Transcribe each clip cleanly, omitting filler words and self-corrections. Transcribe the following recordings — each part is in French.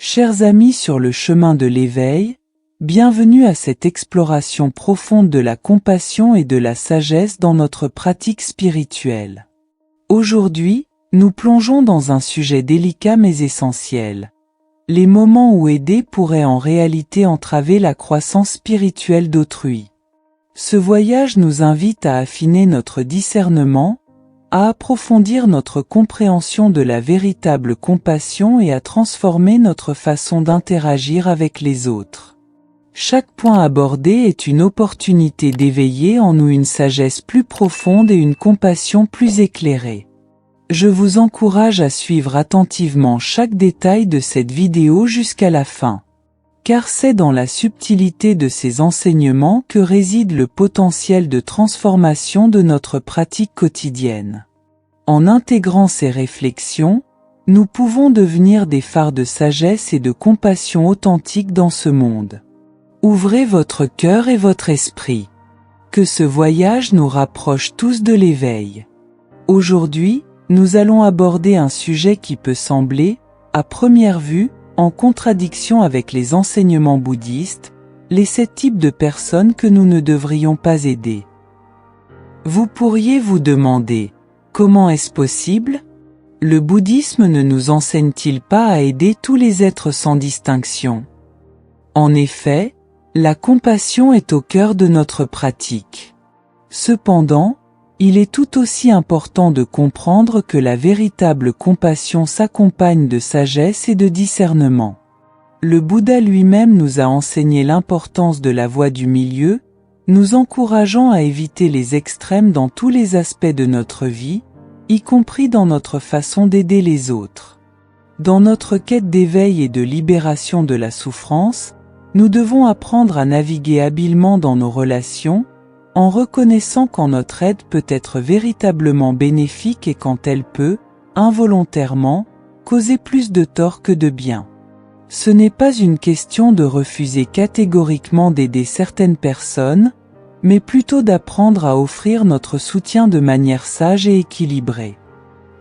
Chers amis sur le chemin de l'éveil, bienvenue à cette exploration profonde de la compassion et de la sagesse dans notre pratique spirituelle. Aujourd'hui, nous plongeons dans un sujet délicat mais essentiel. Les moments où aider pourrait en réalité entraver la croissance spirituelle d'autrui. Ce voyage nous invite à affiner notre discernement, à approfondir notre compréhension de la véritable compassion et à transformer notre façon d'interagir avec les autres. Chaque point abordé est une opportunité d'éveiller en nous une sagesse plus profonde et une compassion plus éclairée. Je vous encourage à suivre attentivement chaque détail de cette vidéo jusqu'à la fin. Car c'est dans la subtilité de ces enseignements que réside le potentiel de transformation de notre pratique quotidienne. En intégrant ces réflexions, nous pouvons devenir des phares de sagesse et de compassion authentique dans ce monde. Ouvrez votre cœur et votre esprit. Que ce voyage nous rapproche tous de l'éveil. Aujourd'hui, nous allons aborder un sujet qui peut sembler, à première vue, en contradiction avec les enseignements bouddhistes, les 7 types de personnes que nous ne devrions pas aider. Vous pourriez vous demander, comment est-ce possible? Le bouddhisme ne nous enseigne-t-il pas à aider tous les êtres sans distinction? En effet, la compassion est au cœur de notre pratique. Cependant, il est tout aussi important de comprendre que la véritable compassion s'accompagne de sagesse et de discernement. Le Bouddha lui-même nous a enseigné l'importance de la voie du milieu, nous encourageant à éviter les extrêmes dans tous les aspects de notre vie, y compris dans notre façon d'aider les autres. Dans notre quête d'éveil et de libération de la souffrance, nous devons apprendre à naviguer habilement dans nos relations, en reconnaissant quand notre aide peut être véritablement bénéfique et quand elle peut, involontairement, causer plus de tort que de bien. Ce n'est pas une question de refuser catégoriquement d'aider certaines personnes, mais plutôt d'apprendre à offrir notre soutien de manière sage et équilibrée.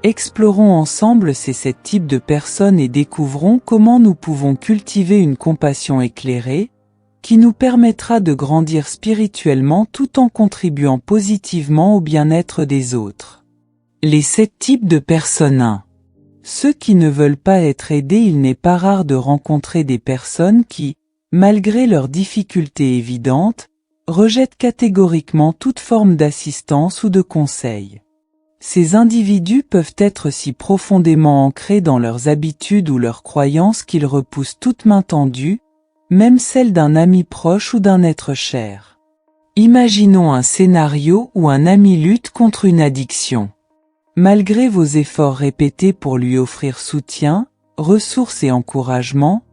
Explorons ensemble ces 7 types de personnes et découvrons comment nous pouvons cultiver une compassion éclairée, qui nous permettra de grandir spirituellement tout en contribuant positivement au bien-être des autres. Les 7 types de personnes 1. Ceux qui ne veulent pas être aidés. Il n'est pas rare de rencontrer des personnes qui, malgré leurs difficultés évidentes, rejettent catégoriquement toute forme d'assistance ou de conseil. Ces individus peuvent être si profondément ancrés dans leurs habitudes ou leurs croyances qu'ils repoussent toute main tendue, même celle d'un ami proche ou d'un être cher. Imaginons un scénario où un ami lutte contre une addiction. Malgré vos efforts répétés pour lui offrir soutien, ressources et encouragement,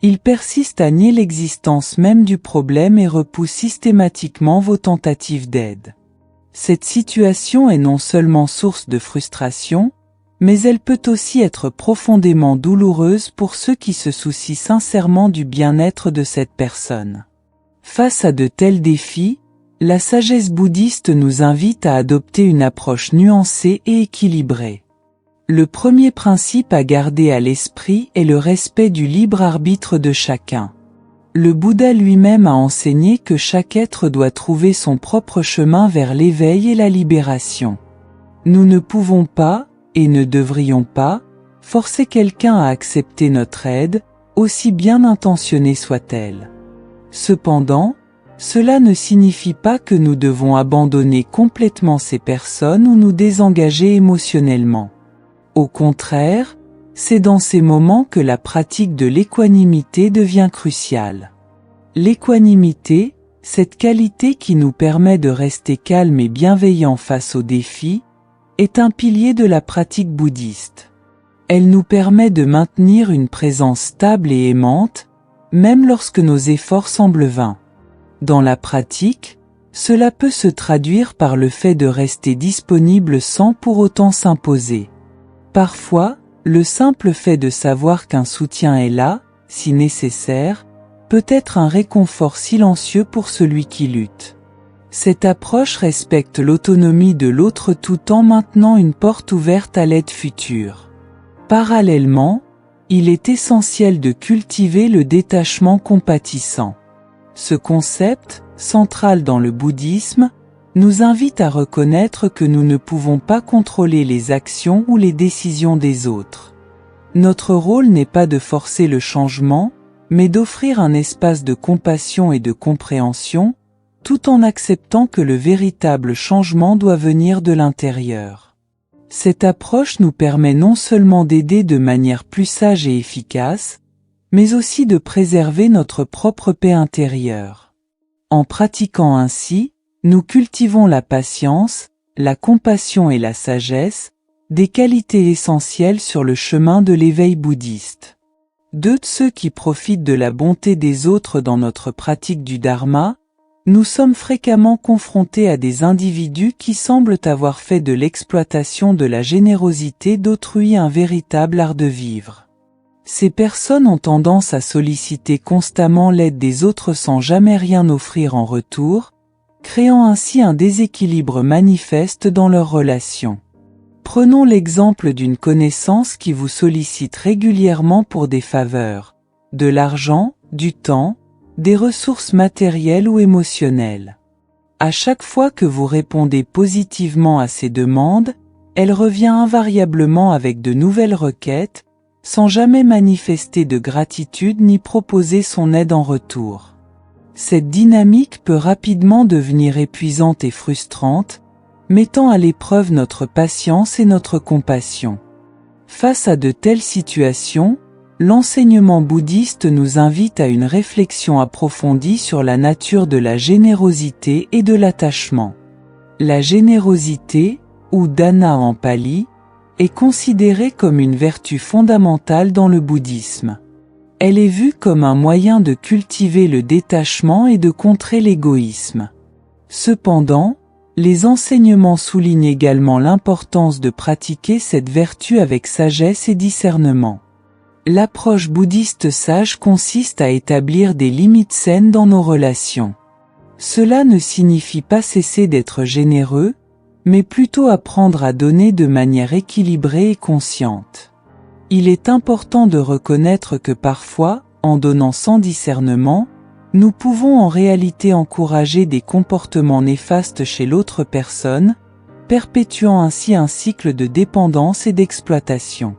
il persiste à nier l'existence même du problème et repousse systématiquement vos tentatives d'aide. Cette situation est non seulement source de frustration, mais elle peut aussi être profondément douloureuse pour ceux qui se soucient sincèrement du bien-être de cette personne. Face à de tels défis, la sagesse bouddhiste nous invite à adopter une approche nuancée et équilibrée. Le premier principe à garder à l'esprit est le respect du libre arbitre de chacun. Le Bouddha lui-même a enseigné que chaque être doit trouver son propre chemin vers l'éveil et la libération. Nous ne pouvons pas, et ne devrions pas, forcer quelqu'un à accepter notre aide, aussi bien intentionnée soit-elle. Cependant, cela ne signifie pas que nous devons abandonner complètement ces personnes ou nous désengager émotionnellement. Au contraire, c'est dans ces moments que la pratique de l'équanimité devient cruciale. L'équanimité, cette qualité qui nous permet de rester calme et bienveillant face aux défis, est un pilier de la pratique bouddhiste. Elle nous permet de maintenir une présence stable et aimante, même lorsque nos efforts semblent vains. Dans la pratique, cela peut se traduire par le fait de rester disponible sans pour autant s'imposer. Parfois, le simple fait de savoir qu'un soutien est là, si nécessaire, peut être un réconfort silencieux pour celui qui lutte. Cette approche respecte l'autonomie de l'autre tout en maintenant une porte ouverte à l'aide future. Parallèlement, il est essentiel de cultiver le détachement compatissant. Ce concept, central dans le bouddhisme, nous invite à reconnaître que nous ne pouvons pas contrôler les actions ou les décisions des autres. Notre rôle n'est pas de forcer le changement, mais d'offrir un espace de compassion et de compréhension, tout en acceptant que le véritable changement doit venir de l'intérieur. Cette approche nous permet non seulement d'aider de manière plus sage et efficace, mais aussi de préserver notre propre paix intérieure. En pratiquant ainsi, nous cultivons la patience, la compassion et la sagesse, des qualités essentielles sur le chemin de l'éveil bouddhiste. De ceux qui profitent de la bonté des autres dans notre pratique du dharma, nous sommes fréquemment confrontés à des individus qui semblent avoir fait de l'exploitation de la générosité d'autrui un véritable art de vivre. Ces personnes ont tendance à solliciter constamment l'aide des autres sans jamais rien offrir en retour, créant ainsi un déséquilibre manifeste dans leurs relations. Prenons l'exemple d'une connaissance qui vous sollicite régulièrement pour des faveurs, de l'argent, du temps, des ressources matérielles ou émotionnelles. À chaque fois que vous répondez positivement à ces demandes, elle revient invariablement avec de nouvelles requêtes, sans jamais manifester de gratitude ni proposer son aide en retour. Cette dynamique peut rapidement devenir épuisante et frustrante, mettant à l'épreuve notre patience et notre compassion. Face à de telles situations, l'enseignement bouddhiste nous invite à une réflexion approfondie sur la nature de la générosité et de l'attachement. La générosité, ou dana en pali, est considérée comme une vertu fondamentale dans le bouddhisme. Elle est vue comme un moyen de cultiver le détachement et de contrer l'égoïsme. Cependant, les enseignements soulignent également l'importance de pratiquer cette vertu avec sagesse et discernement. L'approche bouddhiste sage consiste à établir des limites saines dans nos relations. Cela ne signifie pas cesser d'être généreux, mais plutôt apprendre à donner de manière équilibrée et consciente. Il est important de reconnaître que parfois, en donnant sans discernement, nous pouvons en réalité encourager des comportements néfastes chez l'autre personne, perpétuant ainsi un cycle de dépendance et d'exploitation.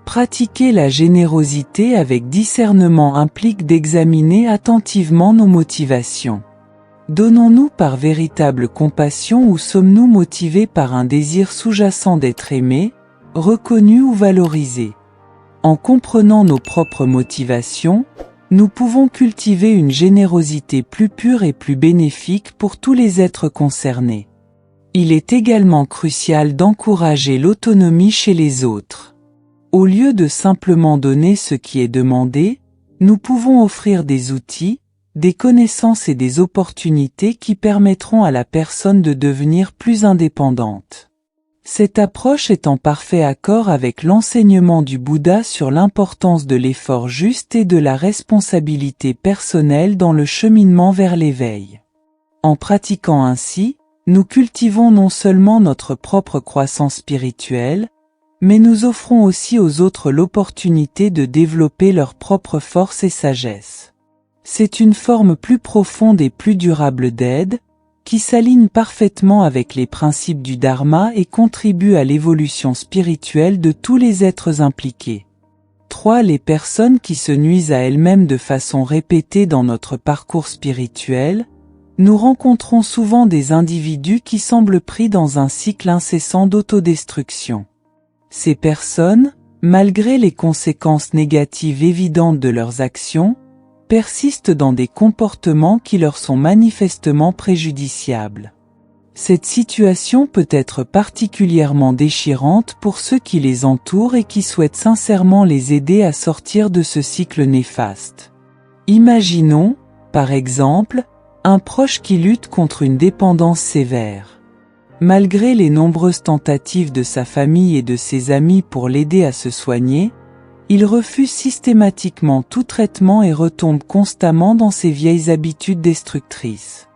Pratiquer la générosité avec discernement implique d'examiner attentivement nos motivations. Donnons-nous par véritable compassion ou sommes-nous motivés par un désir sous-jacent d'être aimé, reconnu ou valorisé? En comprenant nos propres motivations, nous pouvons cultiver une générosité plus pure et plus bénéfique pour tous les êtres concernés. Il est également crucial d'encourager l'autonomie chez les autres. Au lieu de simplement donner ce qui est demandé, nous pouvons offrir des outils, des connaissances et des opportunités qui permettront à la personne de devenir plus indépendante. Cette approche est en parfait accord avec l'enseignement du Bouddha sur l'importance de l'effort juste et de la responsabilité personnelle dans le cheminement vers l'éveil. En pratiquant ainsi, nous cultivons non seulement notre propre croissance spirituelle, mais nous offrons aussi aux autres l'opportunité de développer leur propre force et sagesse. C'est une forme plus profonde et plus durable d'aide, qui s'aligne parfaitement avec les principes du Dharma et contribue à l'évolution spirituelle de tous les êtres impliqués. 3. Les personnes qui se nuisent à elles-mêmes de façon répétée dans notre parcours spirituel. Nous rencontrons souvent des individus qui semblent pris dans un cycle incessant d'autodestruction. Ces personnes, malgré les conséquences négatives évidentes de leurs actions, persistent dans des comportements qui leur sont manifestement préjudiciables. Cette situation peut être particulièrement déchirante pour ceux qui les entourent et qui souhaitent sincèrement les aider à sortir de ce cycle néfaste. Imaginons, par exemple, un proche qui lutte contre une dépendance sévère. Malgré les nombreuses tentatives de sa famille et de ses amis pour l'aider à se soigner, il refuse systématiquement tout traitement et retombe constamment dans ses vieilles habitudes destructrices.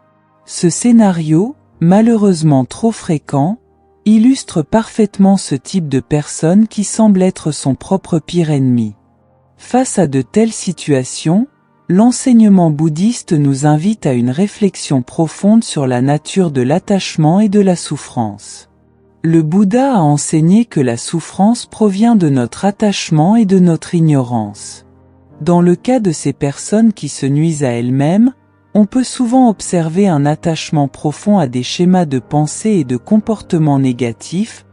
Ce scénario, malheureusement trop fréquent, illustre parfaitement ce type de personne qui semble être son propre pire ennemi. Face à de telles situations, l'enseignement bouddhiste nous invite à une réflexion profonde sur la nature de l'attachement et de la souffrance. Le Bouddha a enseigné que la souffrance provient de notre attachement et de notre ignorance. Dans le cas de ces personnes qui se nuisent à elles-mêmes, on peut souvent observer un attachement profond à des schémas de pensée et de comportements négatifs,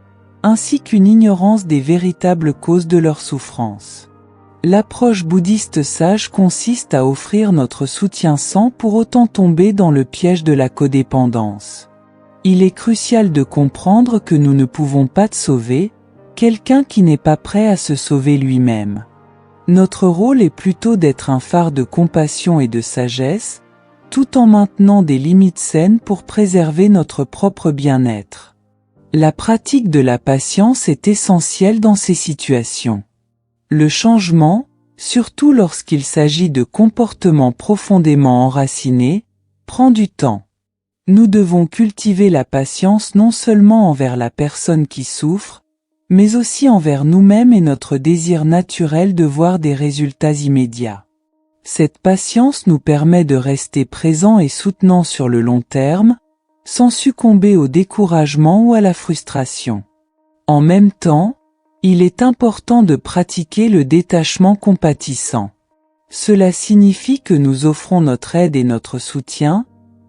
ainsi qu'une ignorance des véritables causes de leur souffrance. L'approche bouddhiste sage consiste à offrir notre soutien sans pour autant tomber dans le piège de la codépendance. Il est crucial de comprendre que nous ne pouvons pas sauver quelqu'un qui n'est pas prêt à se sauver lui-même. Notre rôle est plutôt d'être un phare de compassion et de sagesse, tout en maintenant des limites saines pour préserver notre propre bien-être. La pratique de la patience est essentielle dans ces situations. Le changement, surtout lorsqu'il s'agit de comportements profondément enracinés, prend du temps. Nous devons cultiver la patience non seulement envers la personne qui souffre, mais aussi envers nous-mêmes et notre désir naturel de voir des résultats immédiats. Cette patience nous permet de rester présents et soutenants sur le long terme, sans succomber au découragement ou à la frustration. En même temps, il est important de pratiquer le détachement compatissant. Cela signifie que nous offrons notre aide et notre soutien,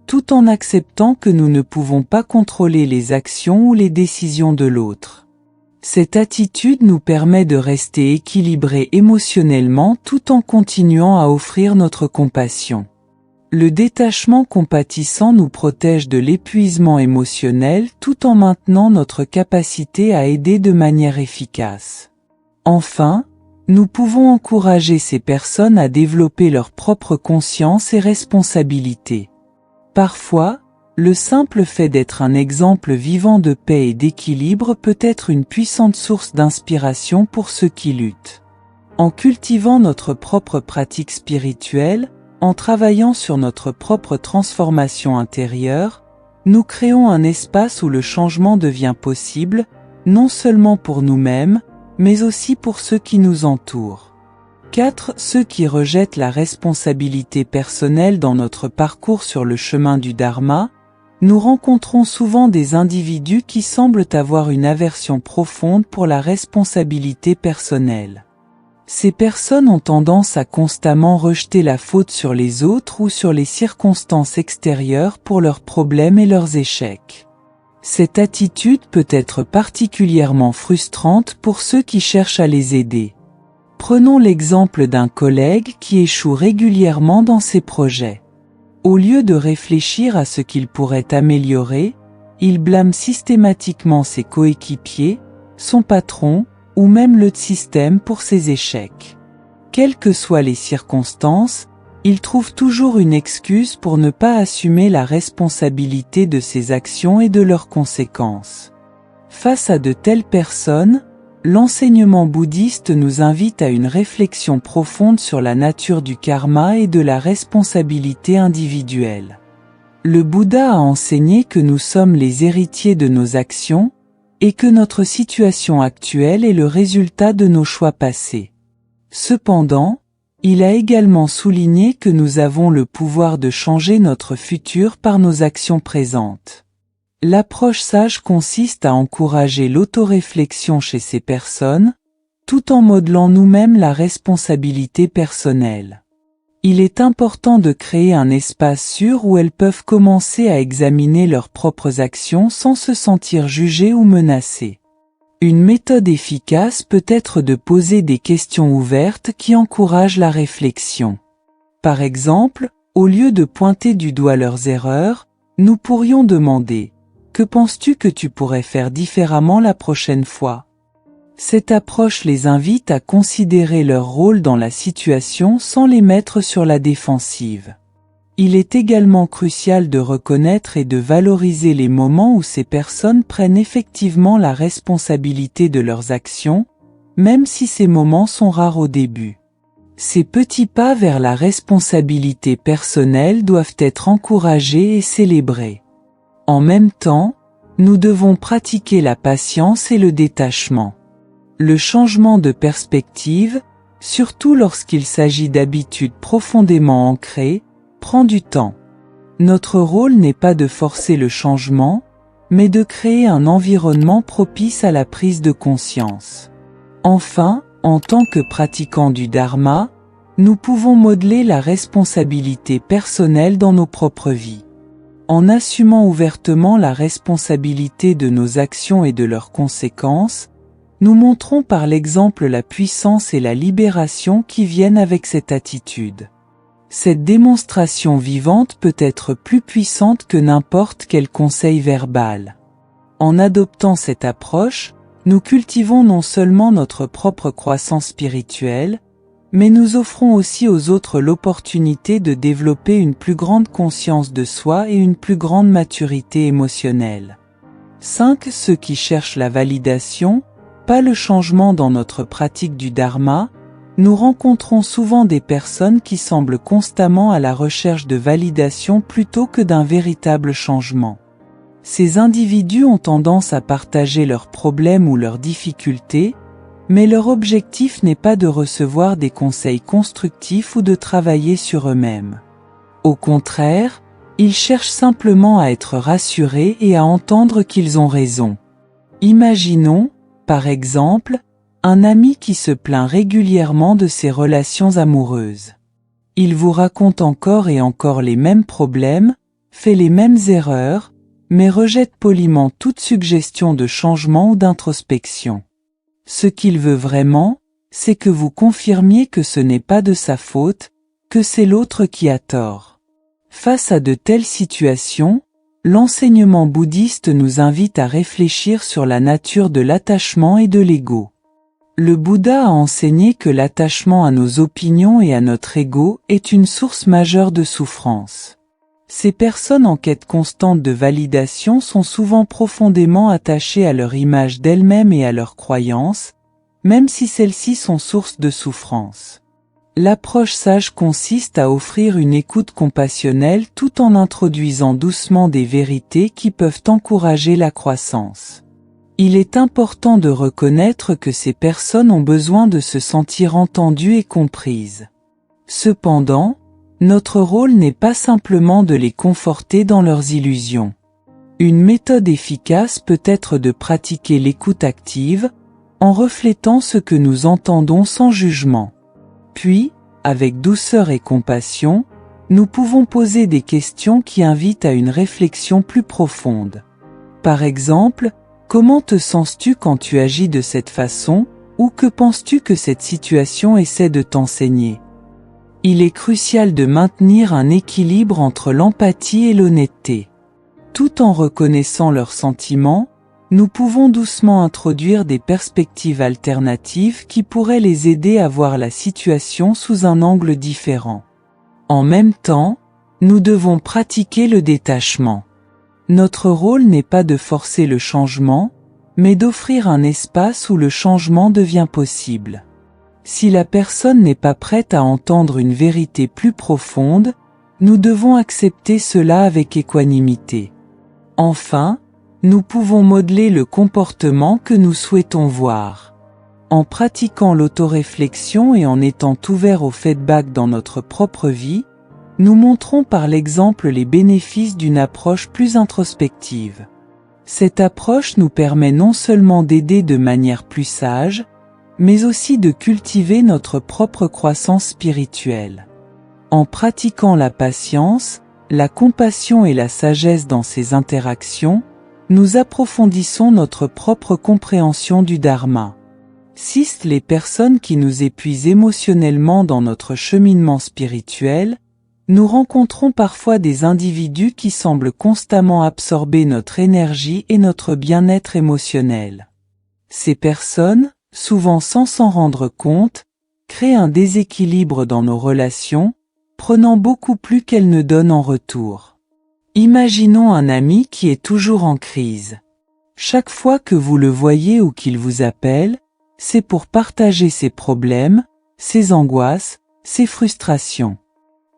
tout en acceptant que nous ne pouvons pas contrôler les actions ou les décisions de l'autre. Cette attitude nous permet de rester équilibrés émotionnellement tout en continuant à offrir notre compassion. Le détachement compatissant nous protège de l'épuisement émotionnel tout en maintenant notre capacité à aider de manière efficace. Enfin, nous pouvons encourager ces personnes à développer leur propre conscience et responsabilité. Parfois, le simple fait d'être un exemple vivant de paix et d'équilibre peut être une puissante source d'inspiration pour ceux qui luttent. En cultivant notre propre pratique spirituelle, en travaillant sur notre propre transformation intérieure, nous créons un espace où le changement devient possible, non seulement pour nous-mêmes, mais aussi pour ceux qui nous entourent. 4. Ceux qui rejettent la responsabilité personnelle dans notre parcours sur le chemin du Dharma. Nous rencontrons souvent des individus qui semblent avoir une aversion profonde pour la responsabilité personnelle. Ces personnes ont tendance à constamment rejeter la faute sur les autres ou sur les circonstances extérieures pour leurs problèmes et leurs échecs. Cette attitude peut être particulièrement frustrante pour ceux qui cherchent à les aider. Prenons l'exemple d'un collègue qui échoue régulièrement dans ses projets. Au lieu de réfléchir à ce qu'il pourrait améliorer, il blâme systématiquement ses coéquipiers, son patron, ou même le système pour ses échecs. Quelles que soient les circonstances, il trouve toujours une excuse pour ne pas assumer la responsabilité de ses actions et de leurs conséquences. Face à de telles personnes, l'enseignement bouddhiste nous invite à une réflexion profonde sur la nature du karma et de la responsabilité individuelle. Le Bouddha a enseigné que nous sommes les héritiers de nos actions, et que notre situation actuelle est le résultat de nos choix passés. Cependant, il a également souligné que nous avons le pouvoir de changer notre futur par nos actions présentes. L'approche sage consiste à encourager l'autoréflexion chez ces personnes, tout en modelant nous-mêmes la responsabilité personnelle. Il est important de créer un espace sûr où elles peuvent commencer à examiner leurs propres actions sans se sentir jugées ou menacées. Une méthode efficace peut être de poser des questions ouvertes qui encouragent la réflexion. Par exemple, au lieu de pointer du doigt leurs erreurs, nous pourrions demander: que penses-tu que tu pourrais faire différemment la prochaine fois? Cette approche les invite à considérer leur rôle dans la situation sans les mettre sur la défensive. Il est également crucial de reconnaître et de valoriser les moments où ces personnes prennent effectivement la responsabilité de leurs actions, même si ces moments sont rares au début. Ces petits pas vers la responsabilité personnelle doivent être encouragés et célébrés. En même temps, nous devons pratiquer la patience et le détachement. Le changement de perspective, surtout lorsqu'il s'agit d'habitudes profondément ancrées, prend du temps. Notre rôle n'est pas de forcer le changement, mais de créer un environnement propice à la prise de conscience. Enfin, en tant que pratiquants du Dharma, nous pouvons modeler la responsabilité personnelle dans nos propres vies. En assumant ouvertement la responsabilité de nos actions et de leurs conséquences, nous montrons par l'exemple la puissance et la libération qui viennent avec cette attitude. Cette démonstration vivante peut être plus puissante que n'importe quel conseil verbal. En adoptant cette approche, nous cultivons non seulement notre propre croissance spirituelle, mais nous offrons aussi aux autres l'opportunité de développer une plus grande conscience de soi et une plus grande maturité émotionnelle. 5. Ceux qui cherchent la validation, pas le changement dans notre pratique du Dharma, nous rencontrons souvent des personnes qui semblent constamment à la recherche de validation plutôt que d'un véritable changement. Ces individus ont tendance à partager leurs problèmes ou leurs difficultés, mais leur objectif n'est pas de recevoir des conseils constructifs ou de travailler sur eux-mêmes. Au contraire, ils cherchent simplement à être rassurés et à entendre qu'ils ont raison. Imaginons, par exemple, un ami qui se plaint régulièrement de ses relations amoureuses. Il vous raconte encore et encore les mêmes problèmes, fait les mêmes erreurs, mais rejette poliment toute suggestion de changement ou d'introspection. Ce qu'il veut vraiment, c'est que vous confirmiez que ce n'est pas de sa faute, que c'est l'autre qui a tort. Face à de telles situations, l'enseignement bouddhiste nous invite à réfléchir sur la nature de l'attachement et de l'ego. Le Bouddha a enseigné que l'attachement à nos opinions et à notre ego est une source majeure de souffrance. Ces personnes en quête constante de validation sont souvent profondément attachées à leur image d'elles-mêmes et à leurs croyances, même si celles-ci sont source de souffrance. L'approche sage consiste à offrir une écoute compassionnelle tout en introduisant doucement des vérités qui peuvent encourager la croissance. Il est important de reconnaître que ces personnes ont besoin de se sentir entendues et comprises. Cependant, notre rôle n'est pas simplement de les conforter dans leurs illusions. Une méthode efficace peut être de pratiquer l'écoute active, en reflétant ce que nous entendons sans jugement. Puis, avec douceur et compassion, nous pouvons poser des questions qui invitent à une réflexion plus profonde. Par exemple, comment te sens-tu quand tu agis de cette façon, ou que penses-tu que cette situation essaie de t'enseigner ? Il est crucial de maintenir un équilibre entre l'empathie et l'honnêteté. Tout en reconnaissant leurs sentiments, nous pouvons doucement introduire des perspectives alternatives qui pourraient les aider à voir la situation sous un angle différent. En même temps, nous devons pratiquer le détachement. Notre rôle n'est pas de forcer le changement, mais d'offrir un espace où le changement devient possible. Si la personne n'est pas prête à entendre une vérité plus profonde, nous devons accepter cela avec équanimité. Enfin, nous pouvons modeler le comportement que nous souhaitons voir. En pratiquant l'autoréflexion et en étant ouverts au feedback dans notre propre vie, nous montrons par l'exemple les bénéfices d'une approche plus introspective. Cette approche nous permet non seulement d'aider de manière plus sage, mais aussi de cultiver notre propre croissance spirituelle. En pratiquant la patience, la compassion et la sagesse dans ces interactions, nous approfondissons notre propre compréhension du Dharma. 6. Les personnes qui nous épuisent émotionnellement dans notre cheminement spirituel, nous rencontrons parfois des individus qui semblent constamment absorber notre énergie et notre bien-être émotionnel. Ces personnes, souvent sans s'en rendre compte, créent un déséquilibre dans nos relations, prenant beaucoup plus qu'elles ne donnent en retour. Imaginons un ami qui est toujours en crise. Chaque fois que vous le voyez ou qu'il vous appelle, c'est pour partager ses problèmes, ses angoisses, ses frustrations.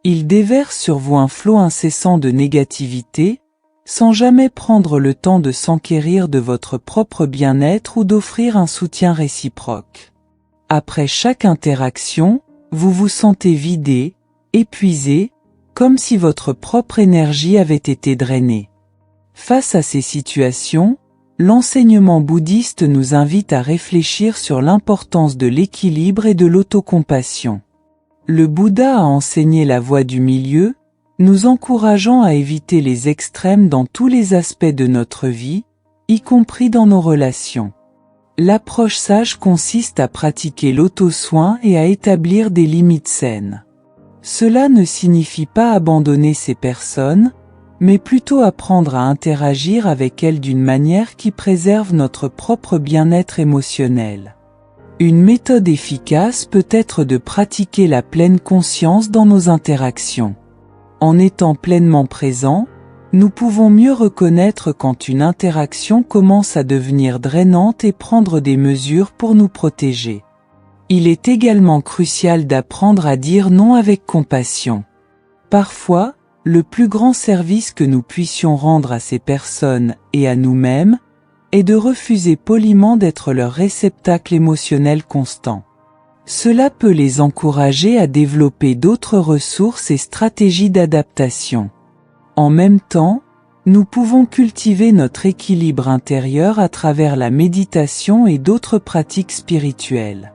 Il déverse sur vous un flot incessant de négativité, sans jamais prendre le temps de s'enquérir de votre propre bien-être ou d'offrir un soutien réciproque. Après chaque interaction, vous vous sentez vidé, épuisé, comme si votre propre énergie avait été drainée. Face à ces situations, l'enseignement bouddhiste nous invite à réfléchir sur l'importance de l'équilibre et de l'autocompassion. Le Bouddha a enseigné la voie du milieu, nous encourageant à éviter les extrêmes dans tous les aspects de notre vie, y compris dans nos relations. L'approche sage consiste à pratiquer l'auto-soin et à établir des limites saines. Cela ne signifie pas abandonner ces personnes, mais plutôt apprendre à interagir avec elles d'une manière qui préserve notre propre bien-être émotionnel. Une méthode efficace peut être de pratiquer la pleine conscience dans nos interactions. En étant pleinement présent, nous pouvons mieux reconnaître quand une interaction commence à devenir drainante et prendre des mesures pour nous protéger. Il est également crucial d'apprendre à dire non avec compassion. Parfois, le plus grand service que nous puissions rendre à ces personnes et à nous-mêmes est de refuser poliment d'être leur réceptacle émotionnel constant. Cela peut les encourager à développer d'autres ressources et stratégies d'adaptation. En même temps, nous pouvons cultiver notre équilibre intérieur à travers la méditation et d'autres pratiques spirituelles.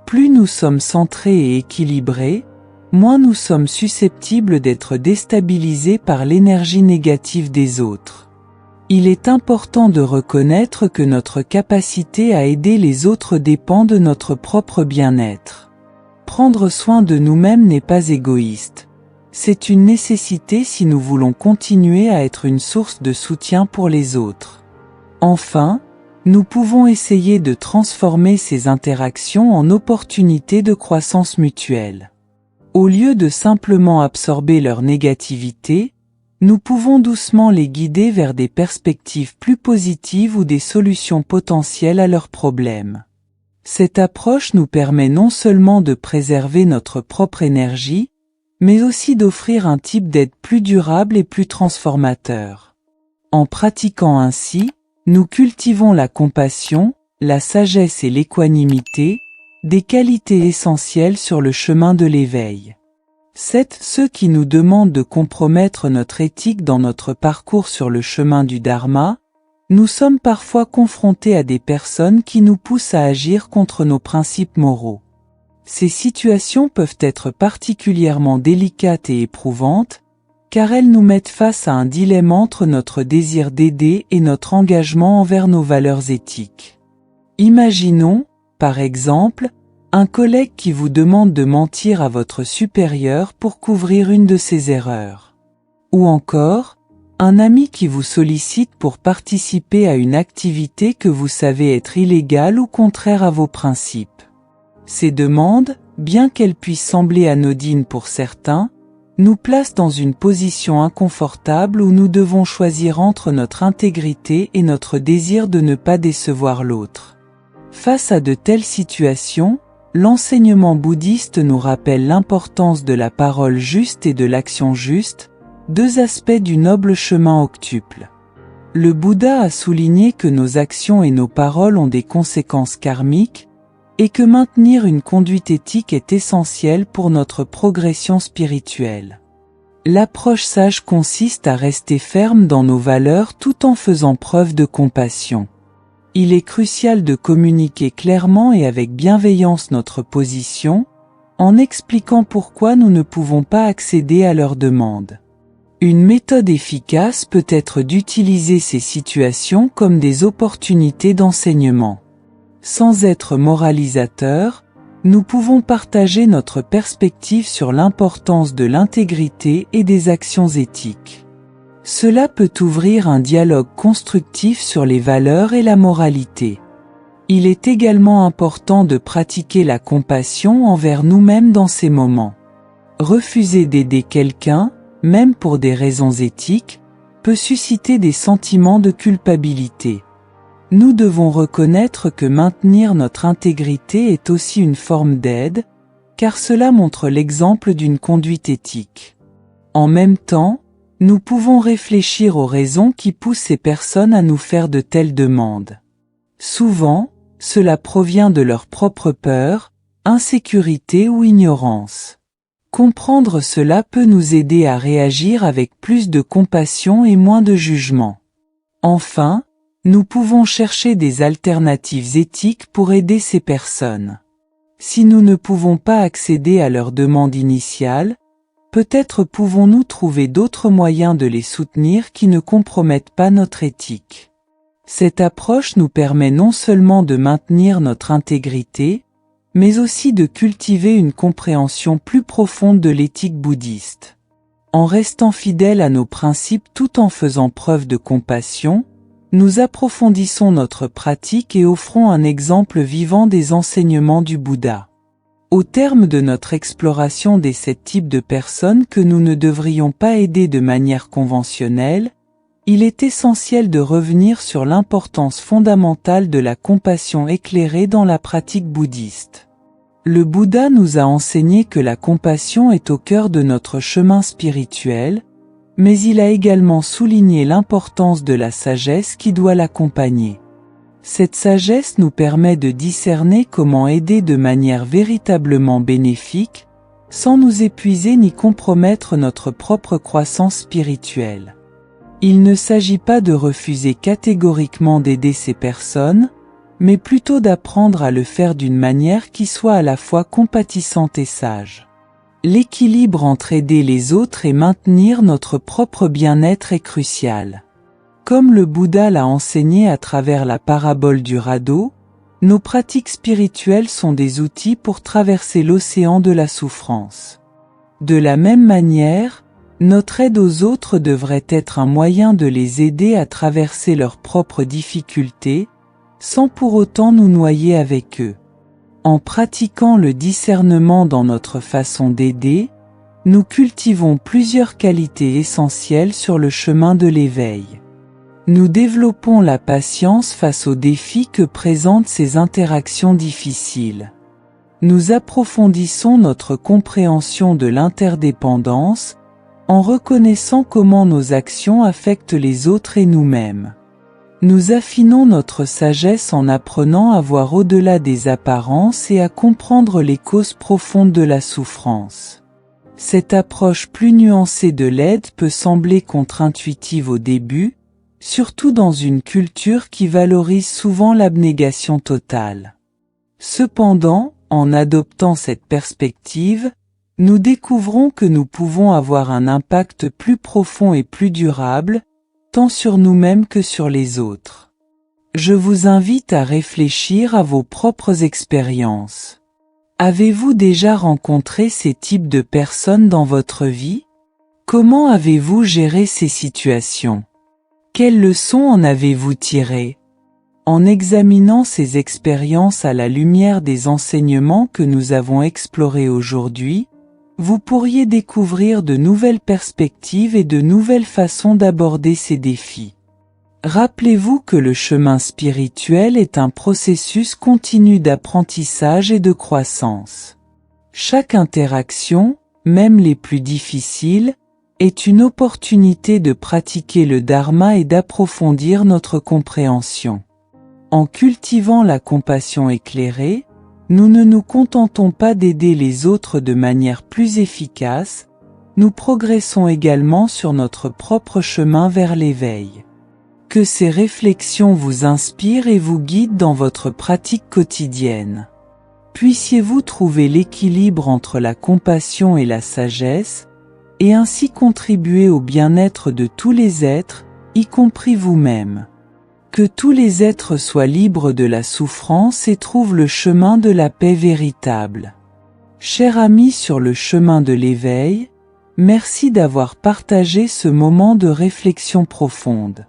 Plus nous sommes centrés et équilibrés, moins nous sommes susceptibles d'être déstabilisés par l'énergie négative des autres. Il est important de reconnaître que notre capacité à aider les autres dépend de notre propre bien-être. Prendre soin de nous-mêmes n'est pas égoïste. C'est une nécessité si nous voulons continuer à être une source de soutien pour les autres. Enfin, nous pouvons essayer de transformer ces interactions en opportunités de croissance mutuelle. Au lieu de simplement absorber leur négativité, nous pouvons doucement les guider vers des perspectives plus positives ou des solutions potentielles à leurs problèmes. Cette approche nous permet non seulement de préserver notre propre énergie, mais aussi d'offrir un type d'aide plus durable et plus transformateur. En pratiquant ainsi, nous cultivons la compassion, la sagesse et l'équanimité, des qualités essentielles sur le chemin de l'éveil. Ceux qui nous demandent de compromettre notre éthique dans notre parcours sur le chemin du Dharma, nous sommes parfois confrontés à des personnes qui nous poussent à agir contre nos principes moraux. Ces situations peuvent être particulièrement délicates et éprouvantes, car elles nous mettent face à un dilemme entre notre désir d'aider et notre engagement envers nos valeurs éthiques. Imaginons, par exemple, un collègue qui vous demande de mentir à votre supérieur pour couvrir une de ses erreurs. Ou encore, un ami qui vous sollicite pour participer à une activité que vous savez être illégale ou contraire à vos principes. Ces demandes, bien qu'elles puissent sembler anodines pour certains, nous placent dans une position inconfortable où nous devons choisir entre notre intégrité et notre désir de ne pas décevoir l'autre. Face à de telles situations, l'enseignement bouddhiste nous rappelle l'importance de la parole juste et de l'action juste, deux aspects du noble chemin octuple. Le Bouddha a souligné que nos actions et nos paroles ont des conséquences karmiques, et que maintenir une conduite éthique est essentiel pour notre progression spirituelle. L'approche sage consiste à rester ferme dans nos valeurs tout en faisant preuve de compassion. Il est crucial de communiquer clairement et avec bienveillance notre position, en expliquant pourquoi nous ne pouvons pas accéder à leurs demandes. Une méthode efficace peut être d'utiliser ces situations comme des opportunités d'enseignement. Sans être moralisateur, nous pouvons partager notre perspective sur l'importance de l'intégrité et des actions éthiques. Cela peut ouvrir un dialogue constructif sur les valeurs et la moralité. Il est également important de pratiquer la compassion envers nous-mêmes dans ces moments. Refuser d'aider quelqu'un, même pour des raisons éthiques, peut susciter des sentiments de culpabilité. Nous devons reconnaître que maintenir notre intégrité est aussi une forme d'aide, car cela montre l'exemple d'une conduite éthique. En même temps, nous pouvons réfléchir aux raisons qui poussent ces personnes à nous faire de telles demandes. Souvent, cela provient de leur propre peur, insécurité ou ignorance. Comprendre cela peut nous aider à réagir avec plus de compassion et moins de jugement. Enfin, nous pouvons chercher des alternatives éthiques pour aider ces personnes. Si nous ne pouvons pas accéder à leur demande initiale, peut-être pouvons-nous trouver d'autres moyens de les soutenir qui ne compromettent pas notre éthique. Cette approche nous permet non seulement de maintenir notre intégrité, mais aussi de cultiver une compréhension plus profonde de l'éthique bouddhiste. En restant fidèles à nos principes tout en faisant preuve de compassion, nous approfondissons notre pratique et offrons un exemple vivant des enseignements du Bouddha. Au terme de notre exploration des 7 types de personnes que nous ne devrions pas aider de manière conventionnelle, il est essentiel de revenir sur l'importance fondamentale de la compassion éclairée dans la pratique bouddhiste. Le Bouddha nous a enseigné que la compassion est au cœur de notre chemin spirituel, mais il a également souligné l'importance de la sagesse qui doit l'accompagner. Cette sagesse nous permet de discerner comment aider de manière véritablement bénéfique, sans nous épuiser ni compromettre notre propre croissance spirituelle. Il ne s'agit pas de refuser catégoriquement d'aider ces personnes, mais plutôt d'apprendre à le faire d'une manière qui soit à la fois compatissante et sage. L'équilibre entre aider les autres et maintenir notre propre bien-être est crucial. Comme le Bouddha l'a enseigné à travers la parabole du radeau, nos pratiques spirituelles sont des outils pour traverser l'océan de la souffrance. De la même manière, notre aide aux autres devrait être un moyen de les aider à traverser leurs propres difficultés, sans pour autant nous noyer avec eux. En pratiquant le discernement dans notre façon d'aider, nous cultivons plusieurs qualités essentielles sur le chemin de l'éveil. Nous développons la patience face aux défis que présentent ces interactions difficiles. Nous approfondissons notre compréhension de l'interdépendance, en reconnaissant comment nos actions affectent les autres et nous-mêmes. Nous affinons notre sagesse en apprenant à voir au-delà des apparences et à comprendre les causes profondes de la souffrance. Cette approche plus nuancée de l'aide peut sembler contre-intuitive au début, surtout dans une culture qui valorise souvent l'abnégation totale. Cependant, en adoptant cette perspective, nous découvrons que nous pouvons avoir un impact plus profond et plus durable, tant sur nous-mêmes que sur les autres. Je vous invite à réfléchir à vos propres expériences. Avez-vous déjà rencontré ces types de personnes dans votre vie? Comment avez-vous géré ces situations? Quelles leçons en avez-vous tirées? En examinant ces expériences à la lumière des enseignements que nous avons explorés aujourd'hui, vous pourriez découvrir de nouvelles perspectives et de nouvelles façons d'aborder ces défis. Rappelez-vous que le chemin spirituel est un processus continu d'apprentissage et de croissance. Chaque interaction, même les plus difficiles, est une opportunité de pratiquer le dharma et d'approfondir notre compréhension. En cultivant la compassion éclairée, nous ne nous contentons pas d'aider les autres de manière plus efficace, nous progressons également sur notre propre chemin vers l'éveil. Que ces réflexions vous inspirent et vous guident dans votre pratique quotidienne. Puissiez-vous trouver l'équilibre entre la compassion et la sagesse, et ainsi contribuer au bien-être de tous les êtres, y compris vous-même. Que tous les êtres soient libres de la souffrance et trouvent le chemin de la paix véritable. Chers amis sur le chemin de l'éveil, merci d'avoir partagé ce moment de réflexion profonde.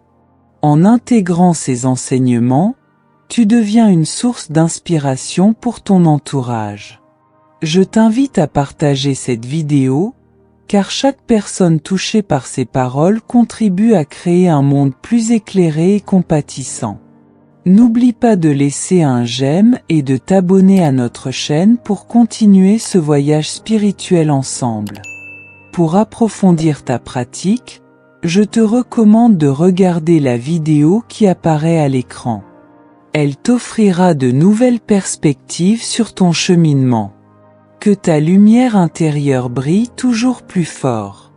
En intégrant ces enseignements, tu deviens une source d'inspiration pour ton entourage. Je t'invite à partager cette vidéo, car chaque personne touchée par ces paroles contribue à créer un monde plus éclairé et compatissant. N'oublie pas de laisser un j'aime et de t'abonner à notre chaîne pour continuer ce voyage spirituel ensemble. Pour approfondir ta pratique, je te recommande de regarder la vidéo qui apparaît à l'écran. Elle t'offrira de nouvelles perspectives sur ton cheminement. Que ta lumière intérieure brille toujours plus fort.